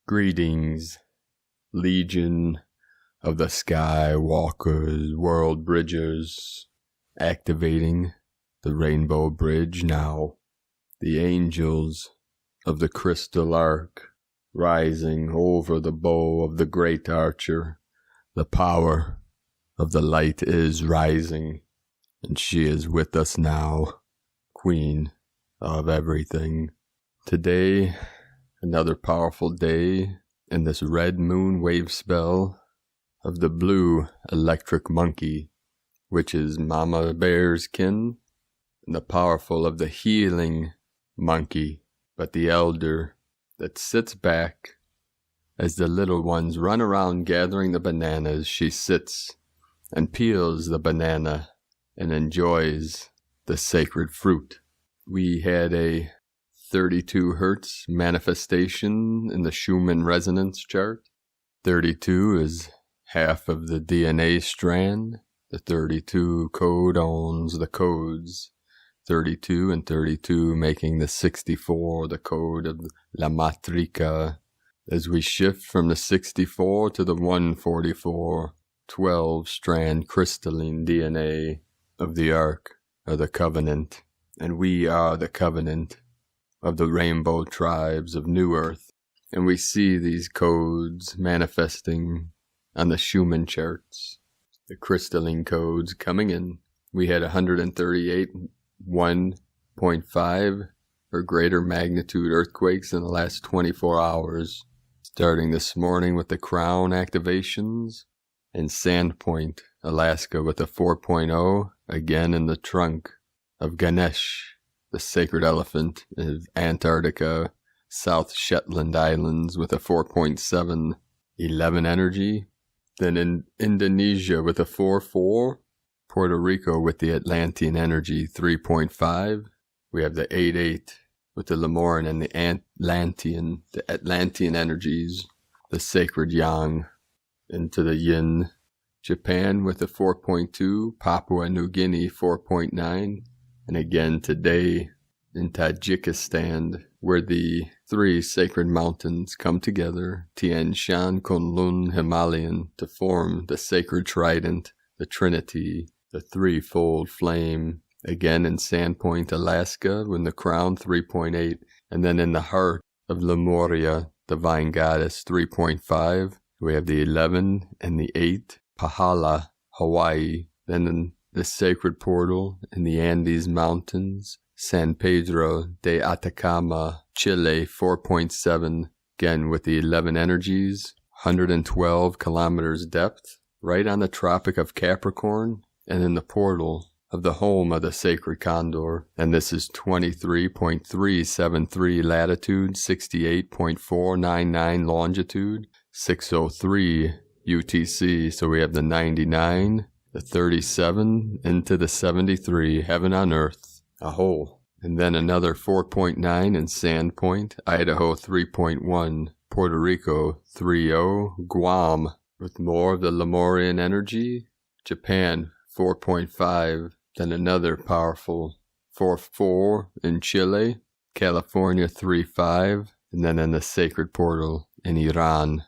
Greetings, Legion of the Skywalkers, World Bridgers, activating the Rainbow Bridge now. The angels of the Crystal Ark, rising over the bow of the great archer. The power of the light is rising, and she is with us now, Queen of everything. Today, another powerful day in this red moon wave spell of the blue electric monkey, which is Mama Bear's kin, and the powerful of the healing monkey, but the elder that sits back as the little ones run around gathering the bananas. She sits and peels the banana and enjoys the sacred fruit. We had a 32 hertz manifestation in the Schumann resonance chart. 32 is half of the DNA strand. The 32 code owns the codes. 32 and 32 making the 64, the code of La Matrica. As we shift from the 64 to the 144, 12 strand crystalline DNA of the Ark, or the Covenant. And we are the Covenant of the rainbow tribes of New Earth. And we see these codes manifesting on the Schumann charts. The crystalline codes coming in. We had 138 1.5 or greater magnitude earthquakes in the last 24 hours. Starting this morning with the Crown activations. And Sandpoint, Alaska with a 4.0. Again in the trunk of Ganesh, the sacred elephant of Antarctica, South Shetland Islands with a 4.7, 11 energy. Then in Indonesia with a 4.4, Puerto Rico with the Atlantean energy 3.5. We have the 8.8 with the Lemoran and the Atlantean energies, the sacred yang into the yin. Japan with a 4.2, Papua New Guinea 4.9. And again today in Tajikistan, where the three sacred mountains come together, Tian Shan, Kunlun, Himalayan, to form the sacred trident, the Trinity, the threefold flame. Again in Sandpoint, Alaska, when the Crown 3.8, and then in the heart of Lemuria, Divine Goddess 3.5, we have the 11 and the 8, Pahala, Hawaii. Then in the sacred portal in the Andes Mountains, San Pedro de Atacama, Chile 4.7, again with the 11 energies, 112 kilometers depth, right on the Tropic of Capricorn, and in the portal of the home of the sacred condor. And this is 23.373 latitude, 68.499 longitude, 603 UTC. So we have the 99, the 37, into the 73, heaven on earth, a whole. And then another 4.9 in Sandpoint, Idaho 3.1, Puerto Rico 3.0, Guam with more of the Lemurian energy, Japan 4.5, then another powerful 4.4 in Chile, California 3.5, and then in the sacred portal in Iran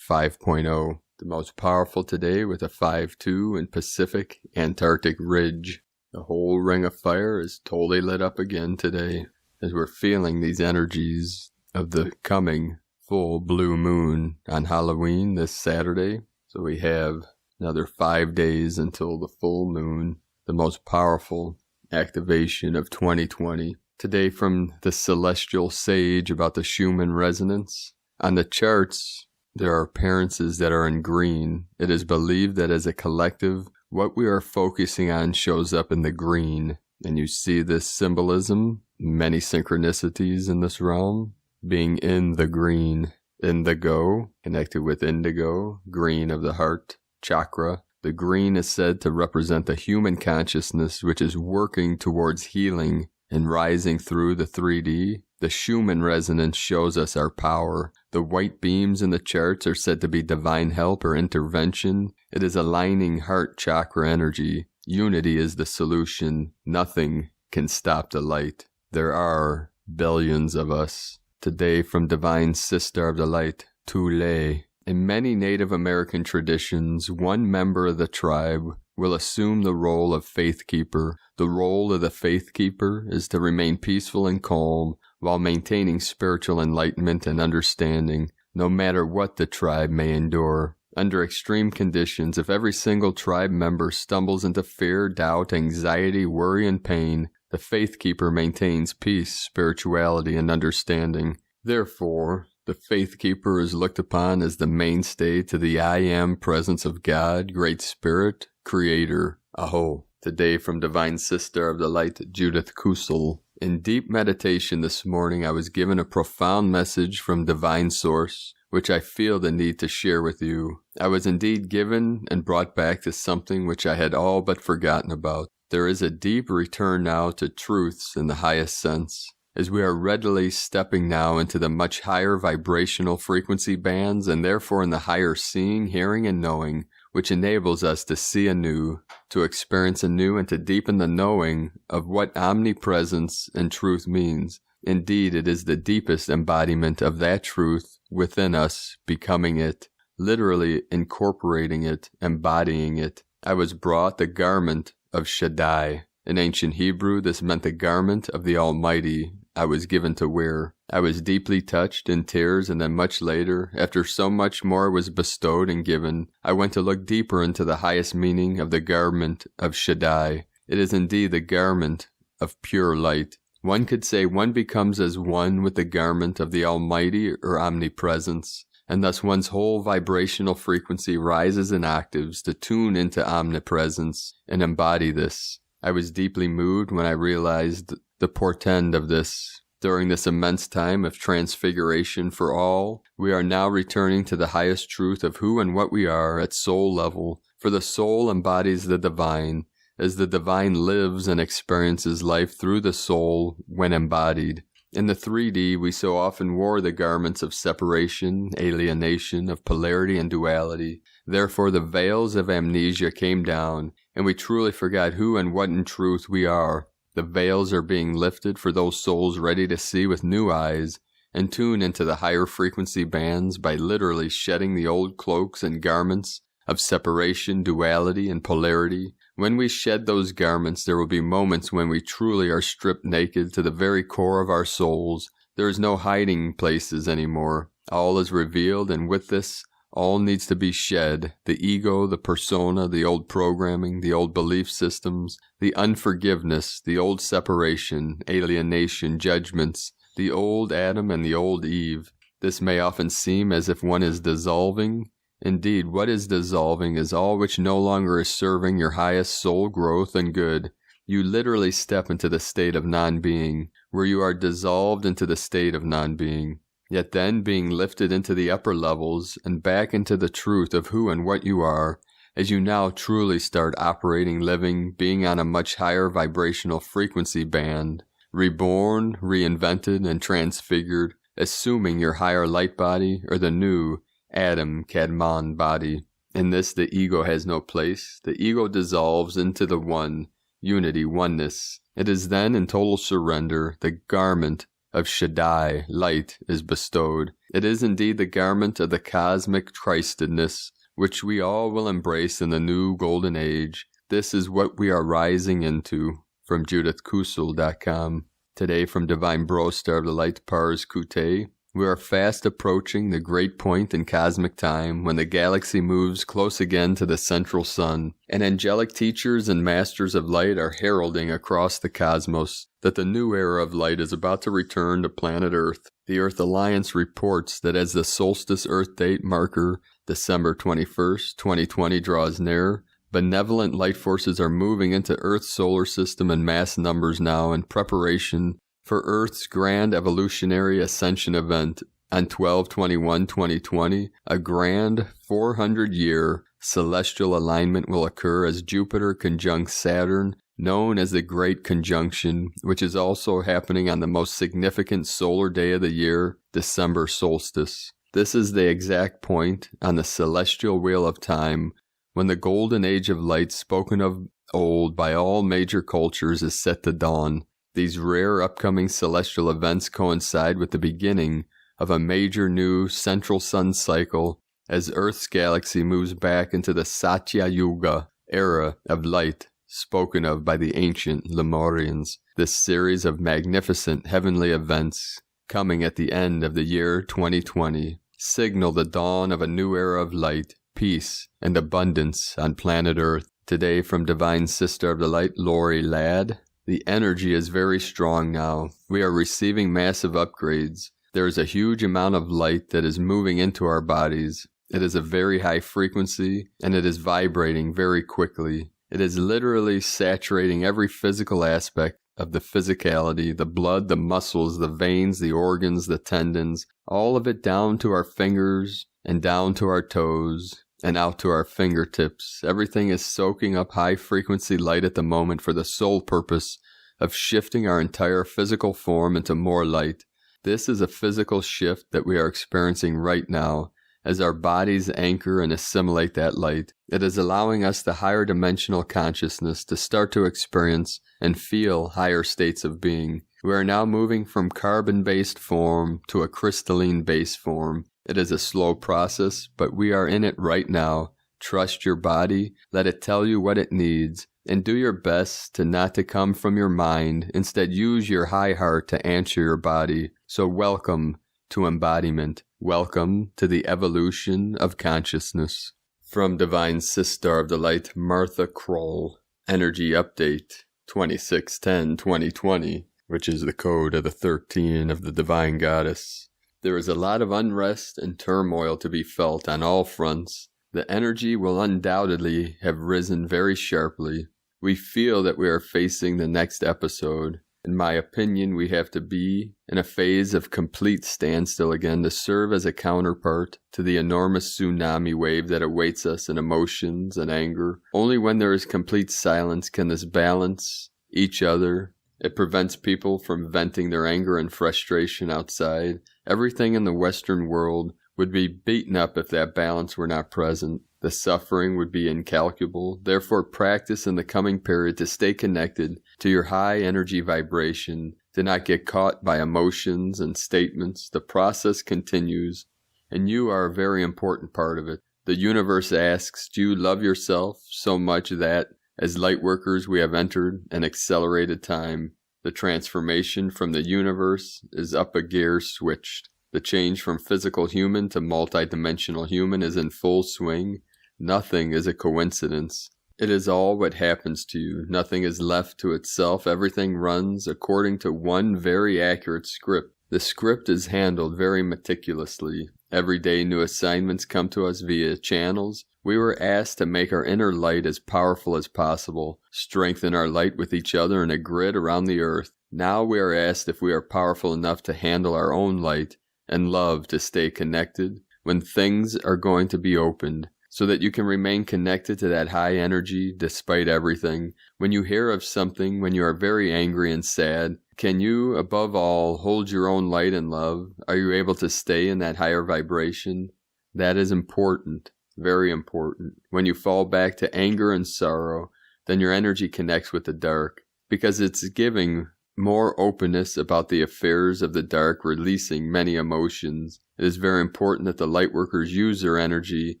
5.0. The most powerful today with a 5.2 in Pacific Antarctic Ridge. The whole ring of fire is totally lit up again today as we're feeling these energies of the coming full blue moon on Halloween this Saturday. So we have another 5 days until the full moon, the most powerful activation of 2020. Today from the Celestial Sage about the Schumann resonance. On the charts, there are appearances that are in green. It is believed that as a collective, what we are focusing on shows up in the green. And you see this symbolism, many synchronicities in this realm, being in the green. Indigo, connected with indigo, green of the heart chakra. The green is said to represent the human consciousness which is working towards healing and rising through the 3D. The Schumann resonance shows us our power. The white beams in the charts are said to be divine help or intervention. It is aligning heart chakra energy. Unity is the solution. Nothing can stop the light. There are billions of us. Today from Divine Sister of the Light, Tule. In many Native American traditions, one member of the tribe will assume the role of faith keeper. The role of the faith keeper is to remain peaceful and calm while maintaining spiritual enlightenment and understanding, no matter what the tribe may endure. Under extreme conditions, if every single tribe member stumbles into fear, doubt, anxiety, worry, and pain, the faith keeper maintains peace, spirituality, and understanding. Therefore, the faith keeper is looked upon as the mainstay to the I Am presence of God, Great Spirit, Creator, Aho. Today from Divine Sister of the Light, Judith Kusel. In deep meditation this morning, I was given a profound message from Divine Source, which I feel the need to share with you. I was indeed given and brought back to something which I had all but forgotten about. There is a deep return now to truths in the highest sense, as we are readily stepping now into the much higher vibrational frequency bands and therefore in the higher seeing, hearing, and knowing, which enables us to see anew, to experience anew, and to deepen the knowing of what omnipresence and truth means. Indeed, it is the deepest embodiment of that truth within us, becoming it, literally incorporating it, embodying it. I was brought the garment of Shaddai. In ancient Hebrew, this meant the garment of the Almighty I was given to wear. I was deeply touched in tears, and then much later, after so much more was bestowed and given, I went to look deeper into the highest meaning of the garment of Shaddai. It is indeed the garment of pure light. One could say one becomes as one with the garment of the Almighty or omnipresence, and thus one's whole vibrational frequency rises in octaves to tune into omnipresence and embody this. I was deeply moved when I realized the portend of this. During this immense time of transfiguration for all, we are now returning to the highest truth of who and what we are at soul level, for the soul embodies the divine, as the divine lives and experiences life through the soul when embodied. In the 3D, we so often wore the garments of separation, alienation, of polarity and duality. Therefore, the veils of amnesia came down, and we truly forgot who and what in truth we are. The veils are being lifted for those souls ready to see with new eyes and tune into the higher frequency bands by literally shedding the old cloaks and garments of separation, duality, and polarity. When we shed those garments, there will be moments when we truly are stripped naked to the very core of our souls. There is no hiding places anymore. All is revealed, and with this, all needs to be shed. The ego, the persona, the old programming, the old belief systems, the unforgiveness, the old separation, alienation, judgments, the old Adam and the old Eve. This may often seem as if one is dissolving. Indeed, what is dissolving is all which no longer is serving your highest soul growth and good. You literally step into the state of non-being, where you are dissolved into the state of non-being. Yet then being lifted into the upper levels and back into the truth of who and what you are, as you now truly start operating, living, being on a much higher vibrational frequency band, reborn, reinvented, and transfigured, assuming your higher light body or the new Adam Kadmon body. In this the ego has no place. The ego dissolves into the one, unity, oneness. It is then in total surrender, the garment of Shaddai, light, is bestowed. It is indeed the garment of the cosmic Christedness, which we all will embrace in the new golden age. This is what we are rising into. From JudithKusel.com. Today from Divine Bro Star of the Light, Pars Kute. We are fast approaching the great point in cosmic time when the galaxy moves close again to the central sun, and angelic teachers and masters of light are heralding across the cosmos that the new era of light is about to return to planet Earth. The Earth Alliance reports that as the solstice Earth date marker, December 21st, 2020, draws near, benevolent light forces are moving into Earth's solar system in mass numbers now in preparation for Earth's grand evolutionary ascension event on 12/21/2020. A grand 400-year celestial alignment will occur as Jupiter conjuncts Saturn, known as the Great Conjunction, which is also happening on the most significant solar day of the year, December solstice. This is the exact point on the celestial wheel of time when the golden age of light spoken of old by all major cultures is set to dawn. These rare upcoming celestial events coincide with the beginning of a major new central sun cycle as Earth's galaxy moves back into the Satya Yuga era of light spoken of by the ancient Lemurians. This series of magnificent heavenly events coming at the end of the year 2020 signal the dawn of a new era of light, peace, and abundance on planet Earth. Today from Divine Sister of the Light, Lori Ladd. The energy is very strong now. We are receiving massive upgrades. There is a huge amount of light that is moving into our bodies. It is a very high frequency, and it is vibrating very quickly. It is literally saturating every physical aspect of the physicality, the blood, the muscles, the veins, the organs, the tendons, all of it down to our fingers and down to our toes and out to our fingertips. Everything is soaking up high-frequency light at the moment for the sole purpose of shifting our entire physical form into more light. This is a physical shift that we are experiencing right now as our bodies anchor and assimilate that light. It is allowing us the higher dimensional consciousness to start to experience and feel higher states of being. We are now moving from carbon-based form to a crystalline base form. It is a slow process, but we are in it right now. Trust your body, let it tell you what it needs, and do your best to not to come from your mind. Instead, use your high heart to answer your body. So welcome to embodiment. Welcome to the evolution of consciousness. From Divine Sister of the Light, Martha Kroll. Energy Update 26/10/2020, which is the code of the 13 of the Divine Goddess. There is a lot of unrest and turmoil to be felt on all fronts. The energy will undoubtedly have risen very sharply. We feel that we are facing the next episode. In my opinion, we have to be in a phase of complete standstill again to serve as a counterpart to the enormous tsunami wave that awaits us in emotions and anger. Only when there is complete silence can this balance each other. It prevents people from venting their anger and frustration outside. Everything in the Western world would be beaten up if that balance were not present. The suffering would be incalculable. Therefore, practice in the coming period to stay connected to your high energy vibration. Do not get caught by emotions and statements. The process continues, and you are a very important part of it. The universe asks, do you love yourself so much that, as light workers, we have entered an accelerated time? The transformation from the universe is up a gear switched. The change from physical human to multidimensional human is in full swing. Nothing is a coincidence. It is all what happens to you. Nothing is left to itself. Everything runs according to one very accurate script. The script is handled very meticulously. Every day new assignments come to us via channels. We were asked to make our inner light as powerful as possible, strengthen our light with each other in a grid around the earth. Now we are asked if we are powerful enough to handle our own light and love to stay connected when things are going to be opened, so that you can remain connected to that high energy despite everything. When you hear of something, when you are very angry and sad, can you, above all, hold your own light and love? Are you able to stay in that higher vibration? That is important, very important. When you fall back to anger and sorrow, then your energy connects with the dark, because it's giving more openness about the affairs of the dark, releasing many emotions. It is very important that the light workers use their energy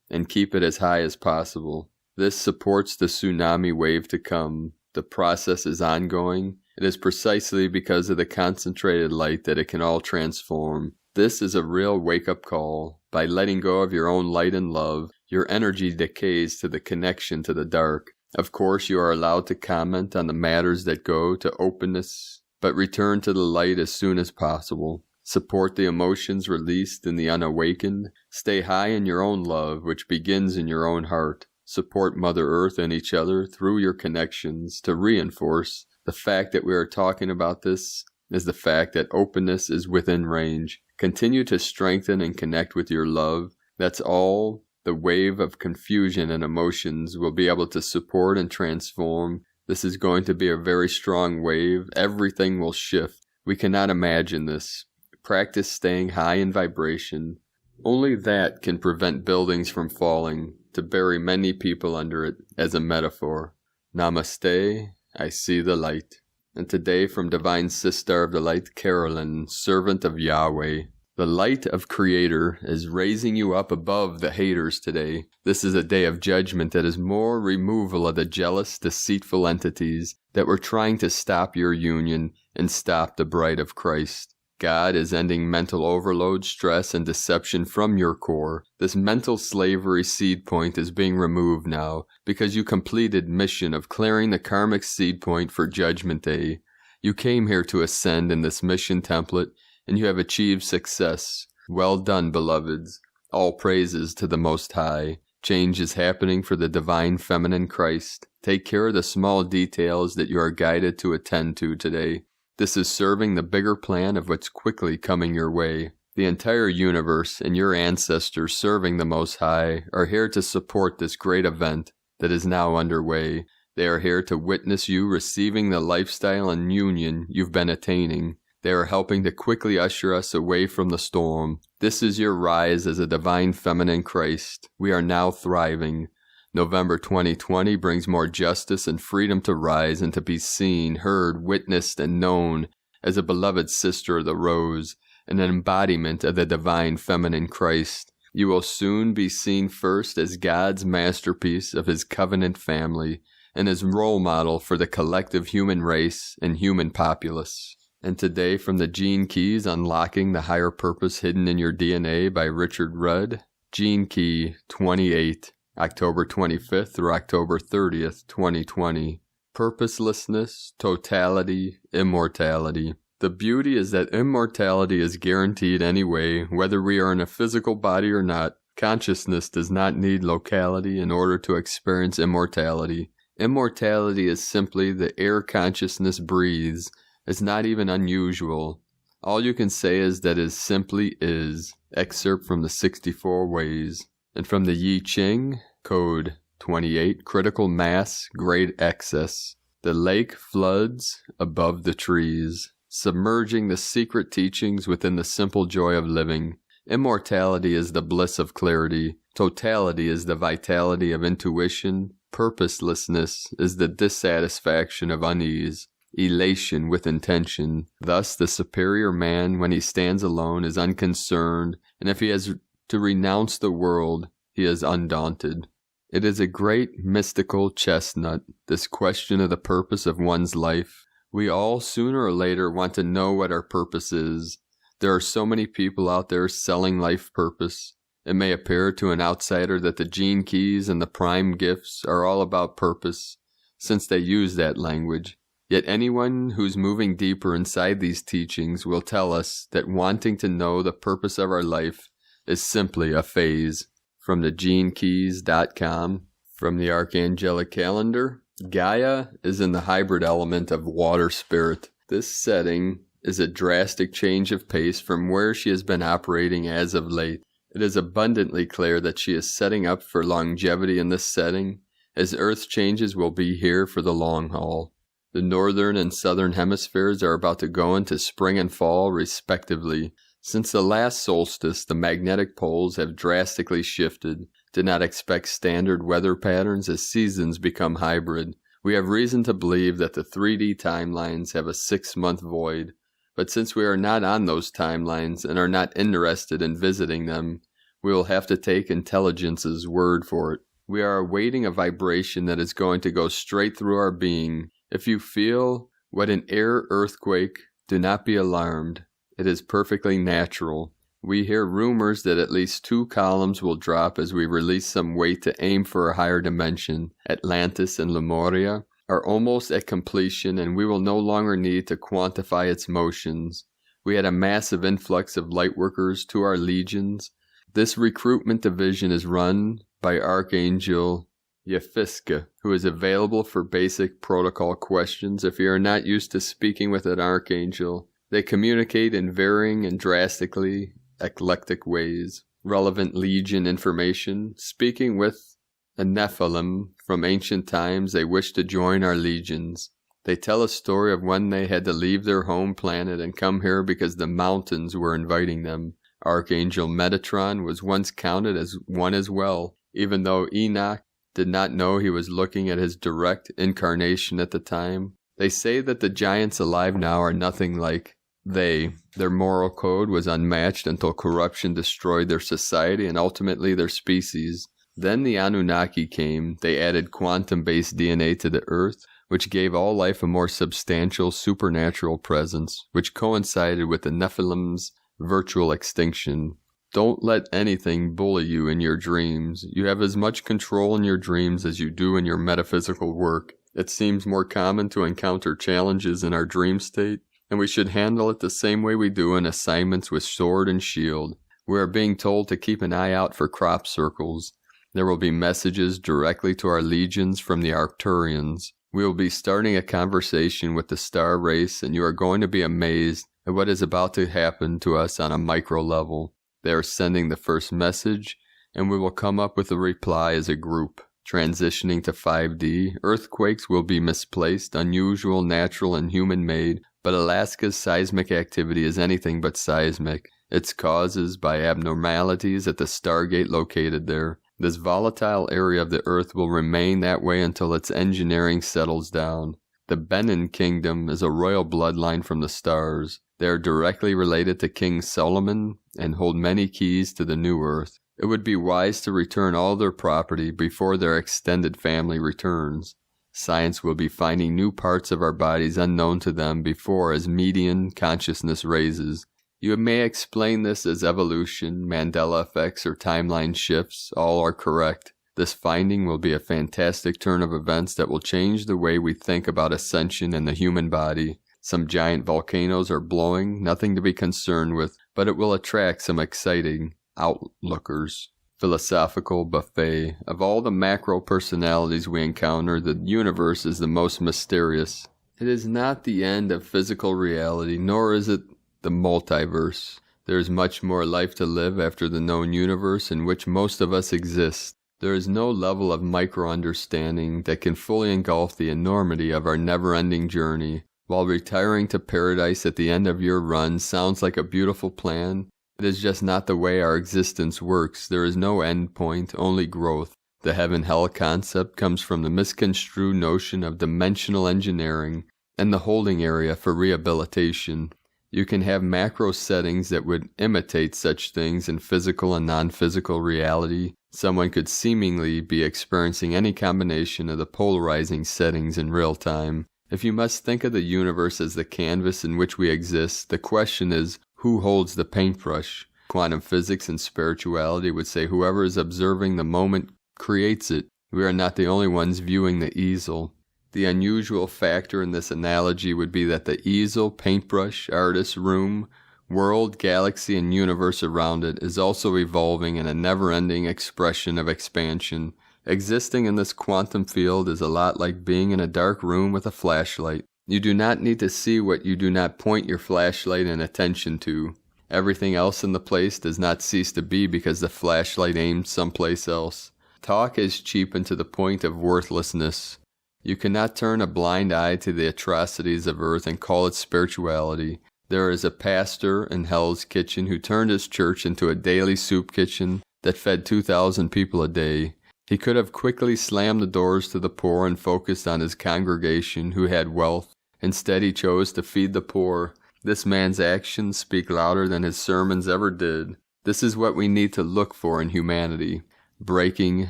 and keep it as high as possible. This supports the tsunami wave to come. The process is ongoing. It is precisely because of the concentrated light that it can all transform. This is a real wake-up call. By letting go of your own light and love, your energy decays to the connection to the dark. Of course, you are allowed to comment on the matters that go to openness, but return to the light as soon as possible. Support the emotions released in the unawakened. Stay high in your own love, which begins in your own heart. Support Mother Earth and each other through your connections to reinforce the fact that we are talking about this is the fact that openness is within range. Continue to strengthen and connect with your love. That's all the wave of confusion and emotions will be able to support and transform. This is going to be a very strong wave. Everything will shift. We cannot imagine this. Practice staying high in vibration. Only that can prevent buildings from falling, to bury many people under it as a metaphor. Namaste, I see the light. And today from Divine Sister of the Light, Carolyn, servant of Yahweh. The light of Creator is raising you up above the haters today. This is a day of judgment that is more removal of the jealous, deceitful entities that were trying to stop your union and stop the bride of Christ. God is ending mental overload, stress, and deception from your core. This mental slavery seed point is being removed now because you completed mission of clearing the karmic seed point for Judgment Day. You came here to ascend in this mission template, and you have achieved success. Well done, beloveds. All praises to the Most High. Change is happening for the divine feminine Christ. Take care of the small details that you are guided to attend to today. This is serving the bigger plan of what's quickly coming your way. The entire universe and your ancestors serving the Most High are here to support this great event that is now underway. They are here to witness you receiving the lifestyle and union you've been attaining. They are helping to quickly usher us away from the storm. This is your rise as a divine feminine Christ. We are now thriving. November 2020 brings more justice and freedom to rise and to be seen, heard, witnessed, and known as a beloved sister of the rose, and an embodiment of the divine feminine Christ. You will soon be seen first as God's masterpiece of His covenant family and as role model for the collective human race and human populace. And today, from the Gene Keys, Unlocking the Higher Purpose Hidden in Your DNA by Richard Rudd, Gene Key 28, October 25th through October 30th, 2020. Purposelessness, totality, immortality. The beauty is that immortality is guaranteed anyway, whether we are in a physical body or not. Consciousness does not need locality in order to experience immortality. Immortality is simply the air consciousness breathes. It's not even unusual. All you can say is that it simply is. Excerpt from the 64 Ways. And from the I Ching, Code 28, Critical Mass, Great Excess. The lake floods above the trees, submerging the secret teachings within the simple joy of living. Immortality is the bliss of clarity. Totality is the vitality of intuition. Purposelessness is the dissatisfaction of unease. Elation with intention. Thus the superior man, when he stands alone, is unconcerned, and if he has to renounce the world, he is undaunted. It is a great mystical chestnut, this question of the purpose of one's life. We all, sooner or later, want to know what our purpose is. There are so many people out there selling life purpose. It may appear to an outsider that the Gene Keys and the Prime Gifts are all about purpose, since they use that language. Yet anyone who's moving deeper inside these teachings will tell us that wanting to know the purpose of our life is simply a phase. From the genekeys.com, from the Archangelic Calendar, Gaia is in the hybrid element of water spirit. This setting is a drastic change of pace from where she has been operating as of late. It is abundantly clear that she is setting up for longevity in this setting, as Earth's changes will be here for the long haul. The northern and southern hemispheres are about to go into spring and fall, respectively. Since the last solstice, the magnetic poles have drastically shifted. Do not expect standard weather patterns as seasons become hybrid. We have reason to believe that the 3D timelines have a 6-month void, but since we are not on those timelines and are not interested in visiting them, we will have to take intelligence's word for it. We are awaiting a vibration that is going to go straight through our being. If you feel what an air earthquake, do not be alarmed. It is perfectly natural. We hear rumors that at least 2 columns will drop as we release some weight to aim for a higher dimension. Atlantis and Lemuria are almost at completion, and we will no longer need to quantify its motions. We had a massive influx of lightworkers to our legions. This recruitment division is run by Archangel Yefiska, who is available for basic protocol questions. If you are not used to speaking with an archangel, they communicate in varying and drastically eclectic ways. Relevant legion information. Speaking with a Nephilim from ancient times, they wish to join our legions. They tell a story of when they had to leave their home planet and come here because the mountains were inviting them. Archangel Metatron was once counted as one as well, even though Enoch did not know he was looking at his direct incarnation at the time. They say that the giants alive now are nothing like Their moral code was unmatched until corruption destroyed their society and ultimately their species. Then the Anunnaki came. They added quantum-based DNA to the Earth, which gave all life a more substantial supernatural presence, which coincided with the Nephilim's virtual extinction. Don't let anything bully you in your dreams. You have as much control in your dreams as you do in your metaphysical work. It seems more common to encounter challenges in our dream state, and we should handle it the same way we do in assignments with sword and shield. We are being told to keep an eye out for crop circles. There will be messages directly to our legions from the Arcturians. We will be starting a conversation with the star race, and you are going to be amazed at what is about to happen to us on a micro level. They are sending the first message, and we will come up with a reply as a group. Transitioning to 5D, earthquakes will be misplaced, unusual, natural, and human-made, but Alaska's seismic activity is anything but seismic. Its causes by abnormalities at the Stargate located there. This volatile area of the Earth will remain that way until its engineering settles down. The Benin Kingdom is a royal bloodline from the stars. They are directly related to King Solomon and hold many keys to the new Earth. It would be wise to return all their property before their extended family returns. Science will be finding new parts of our bodies unknown to them before as median consciousness raises. You may explain this as evolution, Mandela effects, or timeline shifts. All are correct. This finding will be a fantastic turn of events that will change the way we think about ascension and the human body. Some giant volcanoes are blowing, nothing to be concerned with, but it will attract some exciting outlookers. Philosophical buffet. Of all the macro personalities we encounter, the universe is the most mysterious. It is not the end of physical reality, nor is it the multiverse. There is much more life to live after the known universe in which most of us exist. There is no level of micro-understanding that can fully engulf the enormity of our never-ending journey. While retiring to paradise at the end of your run sounds like a beautiful plan, it is just not the way our existence works. There is no end point, only growth. The heaven-hell concept comes from the misconstrued notion of dimensional engineering and the holding area for rehabilitation. You can have macro settings that would imitate such things in physical and non-physical reality. Someone could seemingly be experiencing any combination of the polarizing settings in real time. If you must think of the universe as the canvas in which we exist, the question is, who holds the paintbrush? Quantum physics and spirituality would say whoever is observing the moment creates it. We are not the only ones viewing the easel. The unusual factor in this analogy would be that the easel, paintbrush, artist, room, world, galaxy, and universe around it is also evolving in a never-ending expression of expansion. Existing in this quantum field is a lot like being in a dark room with a flashlight. You do not need to see what you do not point your flashlight and attention to. Everything else in the place does not cease to be because the flashlight aims someplace else. Talk is cheapened to the point of worthlessness. You cannot turn a blind eye to the atrocities of earth and call it spirituality. There is a pastor in Hell's Kitchen who turned his church into a daily soup kitchen that fed 2,000 people a day. He could have quickly slammed the doors to the poor and focused on his congregation who had wealth. Instead, he chose to feed the poor. This man's actions speak louder than his sermons ever did. This is what we need to look for in humanity. Breaking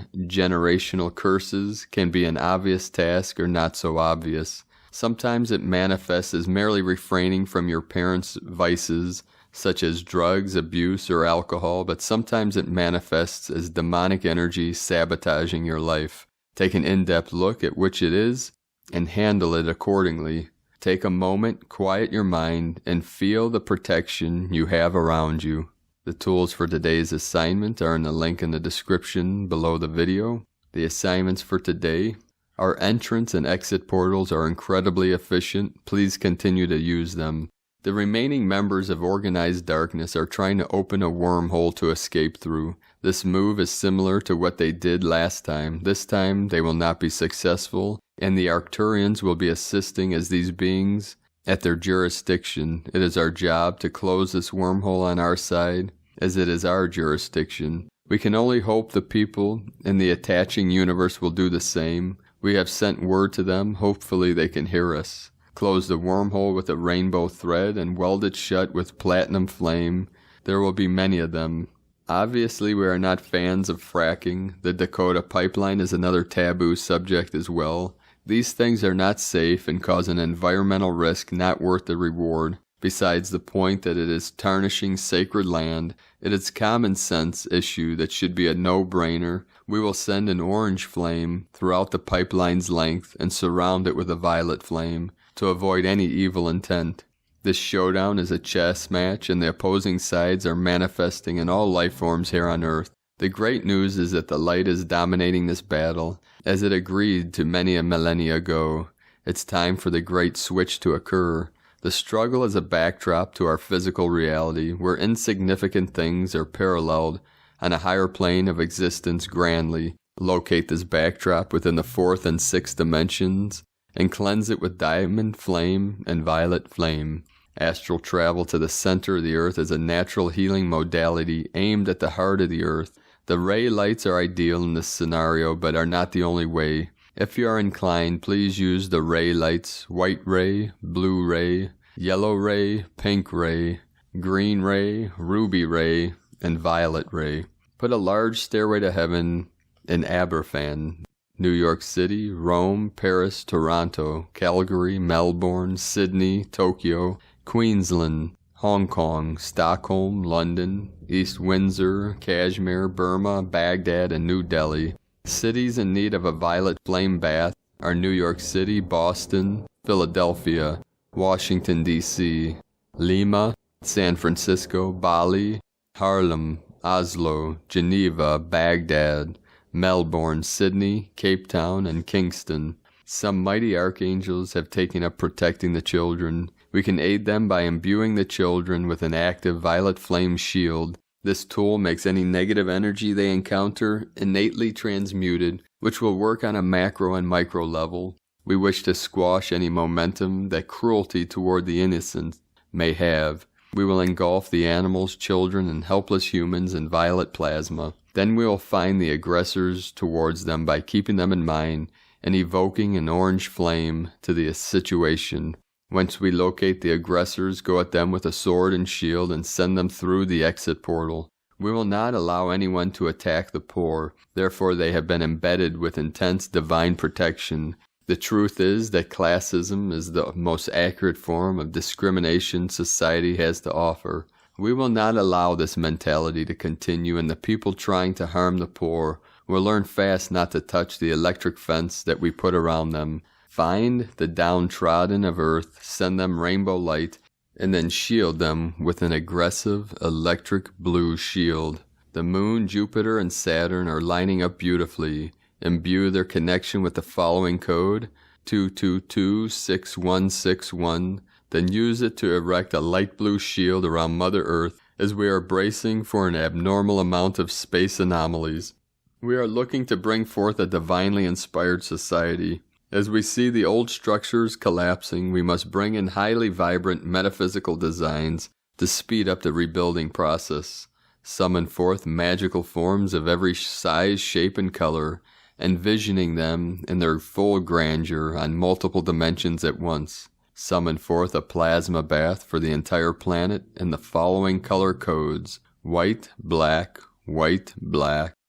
generational curses can be an obvious task or not so obvious. Sometimes it manifests as merely refraining from your parents' vices, such as drugs, abuse, or alcohol, but sometimes it manifests as demonic energy sabotaging your life. Take an in-depth look at which it is and handle it accordingly. Take a moment, quiet your mind, and feel the protection you have around you. The tools for today's assignment are in the link in the description below the video. The assignments for today: our entrance and exit portals are incredibly efficient. Please continue to use them. The remaining members of Organized Darkness are trying to open a wormhole to escape through. This move is similar to what they did last time. This time they will not be successful, and the Arcturians will be assisting as these beings at their jurisdiction. It is our job to close this wormhole on our side, as it is our jurisdiction. We can only hope the people in the attaching universe will do the same. We have sent word to them. Hopefully they can hear us. Close the wormhole with a rainbow thread and weld it shut with platinum flame. There will be many of them. Obviously, we are not fans of fracking. The Dakota pipeline is another taboo subject as well. These things are not safe and cause an environmental risk not worth the reward. Besides the point that it is tarnishing sacred land, it is a common sense issue that should be a no-brainer. We will send an orange flame throughout the pipeline's length and surround it with a violet flame to avoid any evil intent. This showdown is a chess match, and the opposing sides are manifesting in all life forms here on Earth. The great news is that the light is dominating this battle, as it agreed to many a millennia ago. It's time for the great switch to occur. The struggle is a backdrop to our physical reality, where insignificant things are paralleled on a higher plane of existence grandly. Locate this backdrop within the fourth and sixth dimensions, and cleanse it with diamond flame and violet flame. Astral travel to the center of the earth is a natural healing modality aimed at the heart of the earth. The ray lights are ideal in this scenario, but are not the only way. If you are inclined, please use the ray lights: white ray, blue ray, yellow ray, pink ray, green ray, ruby ray, and violet ray. Put a large stairway to heaven in Aberfan, New York City, Rome, Paris, Toronto, Calgary, Melbourne, Sydney, Tokyo, Queensland, Hong Kong, Stockholm, London, East Windsor, Kashmir, Burma, Baghdad, and New Delhi. Cities in need of a violet flame bath are New York City, Boston, Philadelphia, Washington, D.C., Lima, San Francisco, Bali, Harlem, Oslo, Geneva, Baghdad, Melbourne, Sydney, Cape Town, and Kingston. Some mighty archangels have taken up protecting the children. We can aid them by imbuing the children with an active violet flame shield. This tool makes any negative energy they encounter innately transmuted, which will work on a macro and micro level. We wish to squash any momentum that cruelty toward the innocent may have. We will engulf the animals, children, and helpless humans in violet plasma. Then we will find the aggressors towards them by keeping them in mind and evoking an orange flame to the situation. Once we locate the aggressors, go at them with a sword and shield and send them through the exit portal. We will not allow anyone to attack the poor, therefore they have been embedded with intense divine protection. The truth is that classism is the most accurate form of discrimination society has to offer. We will not allow this mentality to continue, and the people trying to harm the poor will learn fast not to touch the electric fence that we put around them. Find the downtrodden of earth, send them rainbow light, and then shield them with an aggressive electric blue shield. The moon, Jupiter, and Saturn are lining up beautifully. Imbue their connection with the following code, 2226161, then use it to erect a light blue shield around Mother Earth as we are bracing for an abnormal amount of space anomalies. We are looking to bring forth a divinely inspired society. As we see the old structures collapsing, we must bring in highly vibrant metaphysical designs to speed up the rebuilding process. Summon forth magical forms of every size, shape, and color, envisioning them in their full grandeur on multiple dimensions at once. Summon forth a plasma bath for the entire planet in the following color codes: white, black,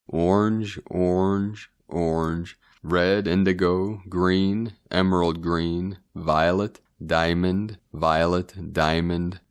orange, orange, orange, red, indigo, green, emerald green, violet, diamond, violet, diamond,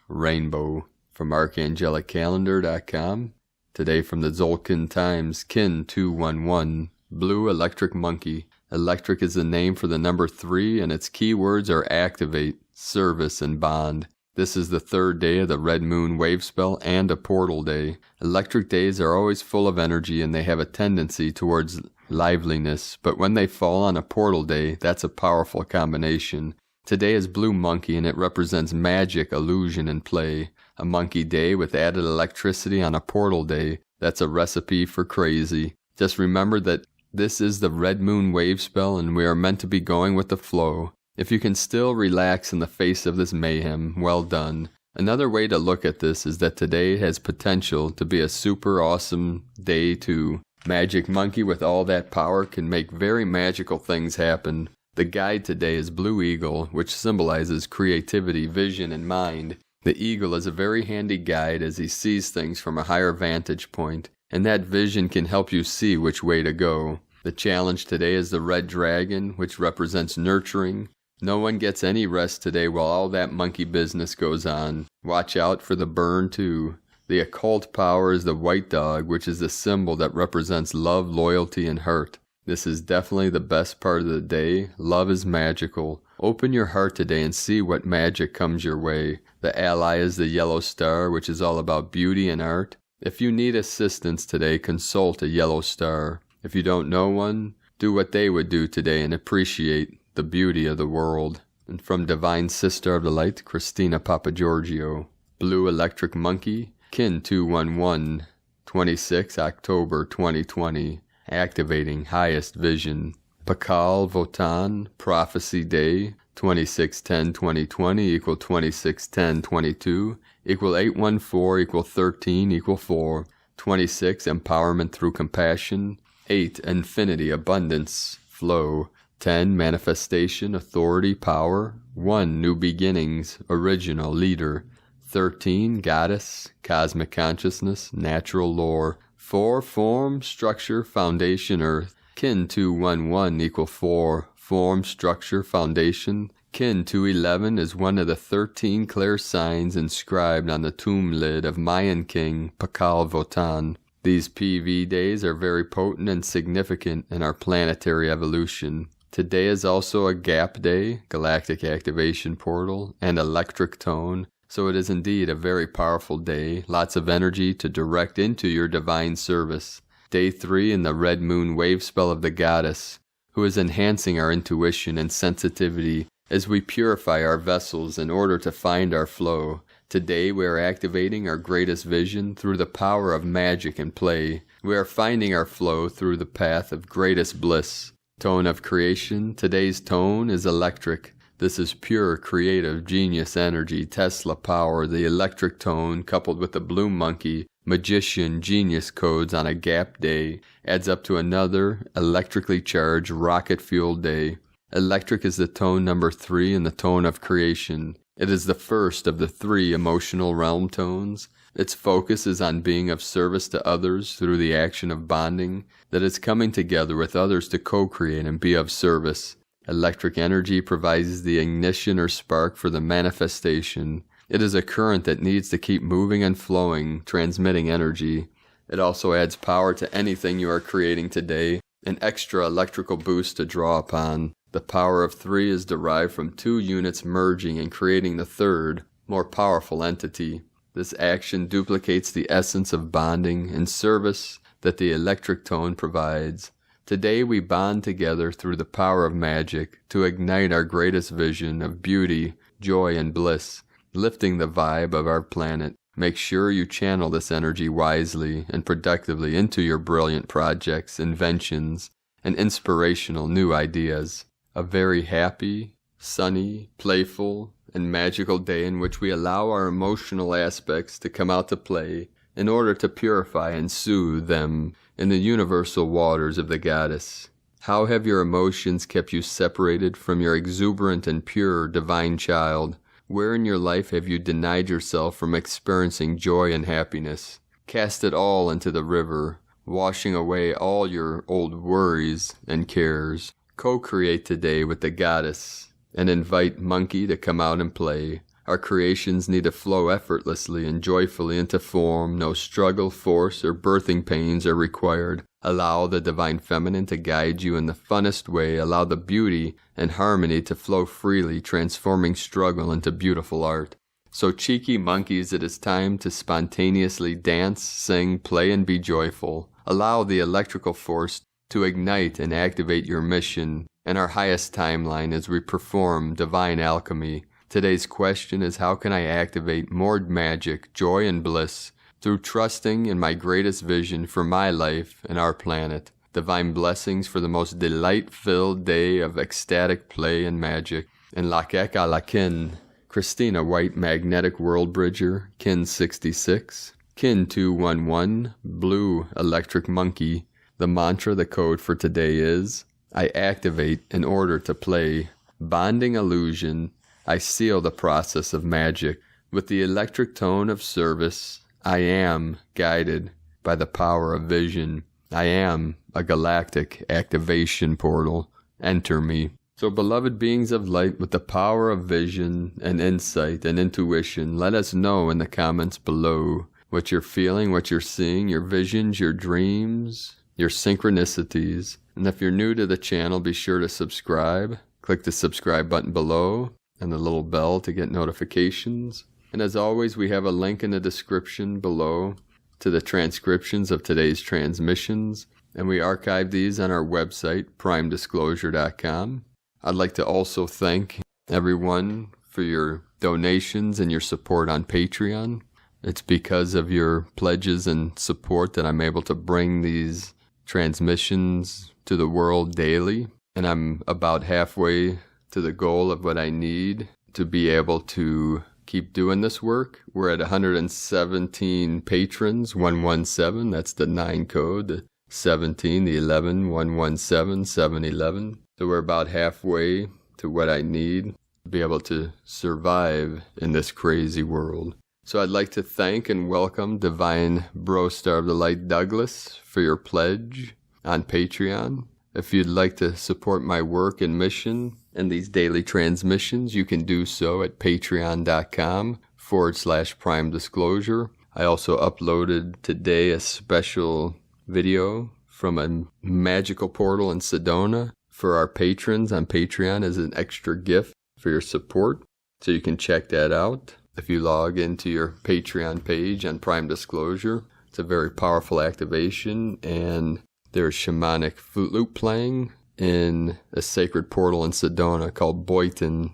rainbow. From ArchangelicCalendar.com. Today from the Zolkin Times, Kin 211, Blue Electric Monkey. Electric is the name for the number 3, and its keywords are activate, service, and bond. This is the third day of the Red Moon wave spell and a portal day. Electric days are always full of energy and they have a tendency towards liveliness, but when they fall on a portal day, that's a powerful combination. Today is Blue Monkey and it represents magic, illusion, and play. A monkey day with added electricity on a portal day, that's a recipe for crazy. Just remember that this is the Red Moon wave spell and we are meant to be going with the flow. If you can still relax in the face of this mayhem, well done. Another way to look at this is that today has potential to be a super awesome day too. Magic Monkey with all that power can make very magical things happen. The guide today is Blue Eagle, which symbolizes creativity, vision, and mind. The eagle is a very handy guide as he sees things from a higher vantage point, and that vision can help you see which way to go. The challenge today is the red dragon, which represents nurturing. No one gets any rest today while all that monkey business goes on. Watch out for the burn too. The occult power is the white dog, which is the symbol that represents love, loyalty, and hurt. This is definitely the best part of the day. Love is magical. Open your heart today and see what magic comes your way. The ally is the yellow star, which is all about beauty and art. If you need assistance today, consult a yellow star. If you don't know one, do what they would do today and appreciate the beauty of the world. And from Divine Sister of the Light, Christina Papagiorgio. Blue Electric Monkey, Kin 211, 26 October 2020. Activating highest vision. Pakal Votan, Prophecy Day, 26/10/2020 equal 26/10/22 equal 814 equal 13 equal 4. 26 Empowerment through compassion. 8 Infinity, abundance, flow. 10 Manifestation, authority, power. 1 New beginnings, original, leader. 13 Goddess, cosmic consciousness, natural lore. 4 Form, structure, foundation, earth. Kin 211 equal 4. Form, structure, foundation. Kin 211 is one of the 13 clear signs inscribed on the tomb lid of Mayan king Pakal Votan. These PV days are very potent and significant in our planetary evolution. Today is also a gap day, galactic activation portal, and electric tone. So it is indeed a very powerful day, lots of energy to direct into your divine service. Day 3 in the red moon wave spell of the goddess, who is enhancing our intuition and sensitivity as we purify our vessels in order to find our flow. Today we are activating our greatest vision through the power of magic and play. We are finding our flow through the path of greatest bliss. Tone of creation, today's tone is electric. This is pure creative genius energy, Tesla power, the electric tone coupled with the blue monkey, magician genius codes on a gap day adds up to another electrically charged rocket-fueled day. Electric is the tone number 3 in the tone of creation. It is the first of the 3 emotional realm tones. Its focus is on being of service to others through the action of bonding, that is coming together with others to co-create and be of service. Electric energy provides the ignition or spark for the manifestation. It is a current that needs to keep moving and flowing, transmitting energy. It also adds power to anything you are creating today, an extra electrical boost to draw upon. The power of 3 is derived from 2 units merging and creating the third, more powerful entity. This action duplicates the essence of bonding and service that the electric tone provides. Today we bond together through the power of magic to ignite our greatest vision of beauty, joy, and bliss, lifting the vibe of our planet. Make sure you channel this energy wisely and productively into your brilliant projects, inventions, and inspirational new ideas. A very happy, sunny, playful, and magical day in which we allow our emotional aspects to come out to play in order to purify and soothe them in the universal waters of the goddess. How have your emotions kept you separated from your exuberant and pure divine child? Where in your life have you denied yourself from experiencing joy and happiness? Cast it all into the river, washing away all your old worries and cares. Co-create today with the goddess and invite Monkey to come out and play. Our creations need to flow effortlessly and joyfully into form. No struggle, force, or birthing pains are required. Allow the Divine Feminine to guide you in the funnest way. Allow the beauty and harmony to flow freely, transforming struggle into beautiful art. So cheeky monkeys, it is time to spontaneously dance, sing, play, and be joyful. Allow the electrical force to ignite and activate your mission and our highest timeline as we perform divine alchemy. Today's question is, how can I activate more magic, joy, and bliss through trusting in my greatest vision for my life and our planet? Divine blessings for the most delight-filled day of ecstatic play and magic. And Lakeka Lakin, Christina White Magnetic World Bridger, Kin 66, Kin 211, Blue Electric Monkey. The mantra, the code for today is, I activate in order to play. Bonding illusion, I seal the process of magic. With the electric tone of service, I am guided by the power of vision. I am a galactic activation portal. Enter me. So, beloved beings of light, with the power of vision and insight and intuition, let us know in the comments below what you're feeling, what you're seeing, your visions, your dreams, your synchronicities. And if you're new to the channel, be sure to subscribe. Click the subscribe button below and the little bell to get notifications. And as always, we have a link in the description below to the transcriptions of today's transmissions. And we archive these on our website, primedisclosure.com. I'd like to also thank everyone for your donations and your support on Patreon. It's because of your pledges and support that I'm able to bring these transmissions to the world daily. And I'm about halfway to the goal of what I need to be able to keep doing this work. We're at 117 patrons, 117, that's the 9 code, the 17, the 11, 117, 711. So we're about halfway to what I need to be able to survive in this crazy world. So I'd like to thank and welcome Divine Bro Star of the Light Douglas for your pledge on Patreon. If you'd like to support my work and mission and these daily transmissions, you can do so at patreon.com/Prime Disclosure. I also uploaded today a special video from a magical portal in Sedona for our patrons on Patreon as an extra gift for your support. So you can check that out if you log into your Patreon page on Prime Disclosure. It's a very powerful activation, and there's shamanic flute playing in a sacred portal in Sedona called Boynton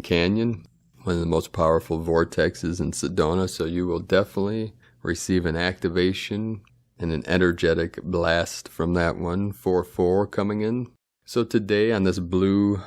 Canyon, one of the most powerful vortexes in Sedona. So you will definitely receive an activation and an energetic blast from that one, 4/4 coming in. So today on this blue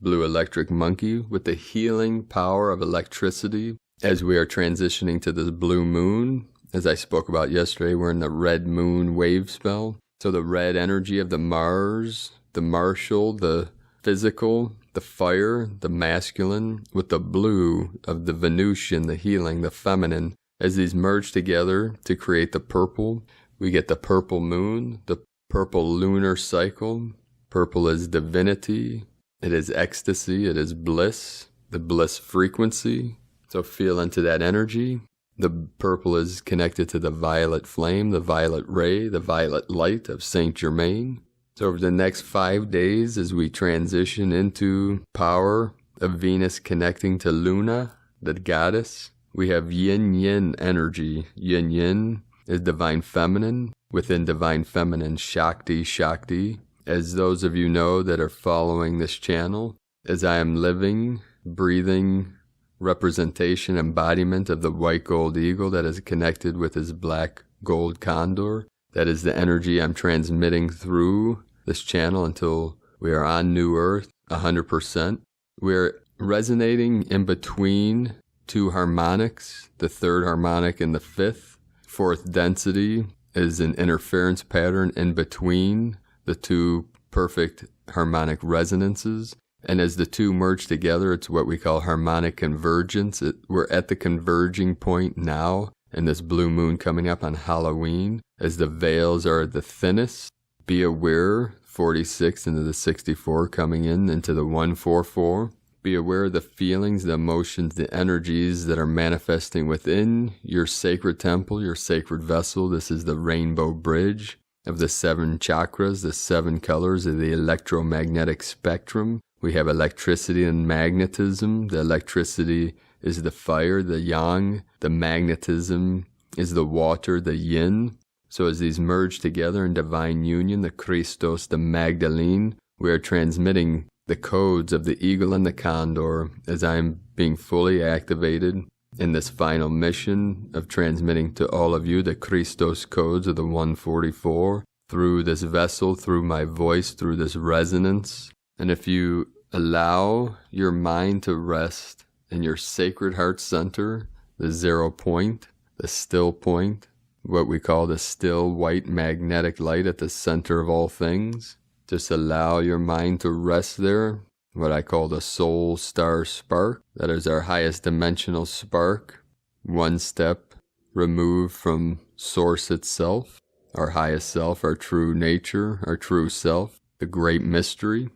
electric monkey, with the healing power of electricity, as we are transitioning to this blue moon, as I spoke about yesterday, we're in the red moon wave spell. So the red energy of the Mars, the martial, the physical, the fire, the masculine, with the blue of the Venusian, the healing, the feminine. As these merge together to create the purple, we get the purple moon, the purple lunar cycle. Purple is divinity. It is ecstasy. It is bliss, the bliss frequency. So feel into that energy. The purple is connected to the violet flame, the violet ray, the violet light of Saint Germain. So over the next 5 days, as we transition into power of Venus connecting to Luna, the goddess, we have yin-yin energy. Yin-yin is divine feminine. Within divine feminine, Shakti. As those of you know that are following this channel, as I am living, breathing, representation, embodiment of the white gold eagle that is connected with his black gold condor. That is the energy I'm transmitting through this channel until we are on New Earth, 100%. We're resonating in between two harmonics, the third harmonic and the fifth. Fourth density is an interference pattern in between the two perfect harmonic resonances. And as the two merge together, it's what we call harmonic convergence. We're at the converging point now, and this blue moon coming up on Halloween, as the veils are the thinnest. Be aware, 46 into the 64 coming into the 144. Be aware of the feelings, the emotions, the energies that are manifesting within your sacred temple, your sacred vessel. This is the rainbow bridge of the 7 chakras, the 7 colors of the electromagnetic spectrum. We have electricity and magnetism. The electricity is the fire, the yang. The magnetism is the water, the yin. So as these merge together in divine union, the Christos, the Magdalene, we are transmitting the codes of the eagle and the condor as I am being fully activated in this final mission of transmitting to all of you the Christos codes of the 144 through this vessel, through my voice, through this resonance. And if you allow your mind to rest in your sacred heart center, the 0 point, the still point, what we call the still white magnetic light at the center of all things, Just allow your mind to rest there, what I call the soul star spark. That is our highest dimensional spark, one step removed from source itself, our highest self, our true nature, our true self, the great mystery.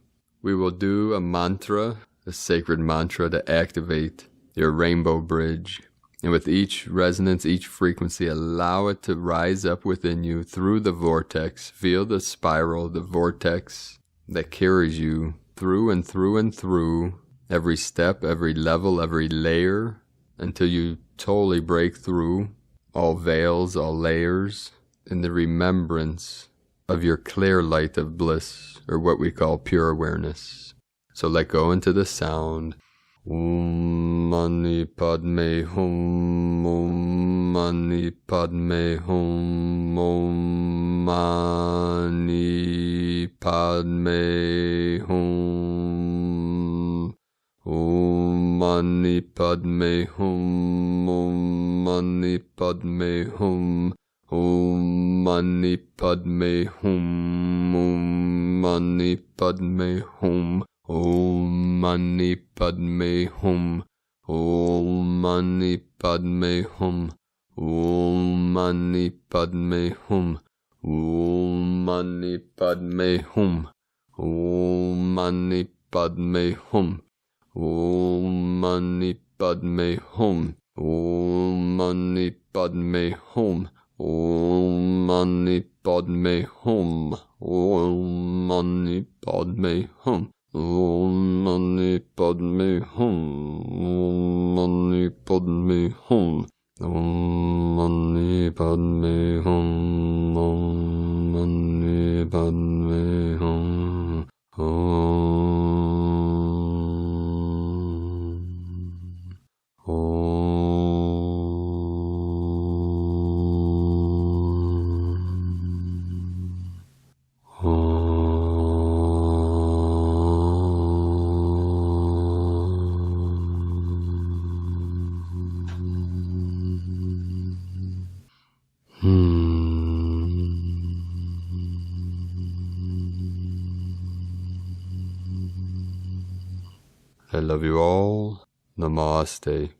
We will do a mantra, a sacred mantra to activate your rainbow bridge. And with each resonance, each frequency, allow it to rise up within you through the vortex. Feel the spiral, the vortex that carries you through and through and through every step, every level, every layer, until you totally break through all veils, all layers, in the remembrance of your clear light of bliss, or what we call pure awareness. So let go into the sound. Om Mani Padme Hum, Om Mani Padme Hum, Om Mani Padme Hum, Om Mani Padme Hum, Om Mani Padme Hum, Om Mani Padme Hum, Om Mani Padme Hum. Om Mani Padme Hum, Om Mani Padme Hum, Om Mani Padme Hum, Om Mani Padme Hum, Om Mani Padme Hum, Om Mani Padme Hum, Om Mani Padme Hum, Om Mani Padme Hum, Om Mani Padme Hum. Om Mani Padme Hum, Om Mani Padme Hum, Om Mani Padme Hum, Om Mani Padme Hum, I love you all. Namaste.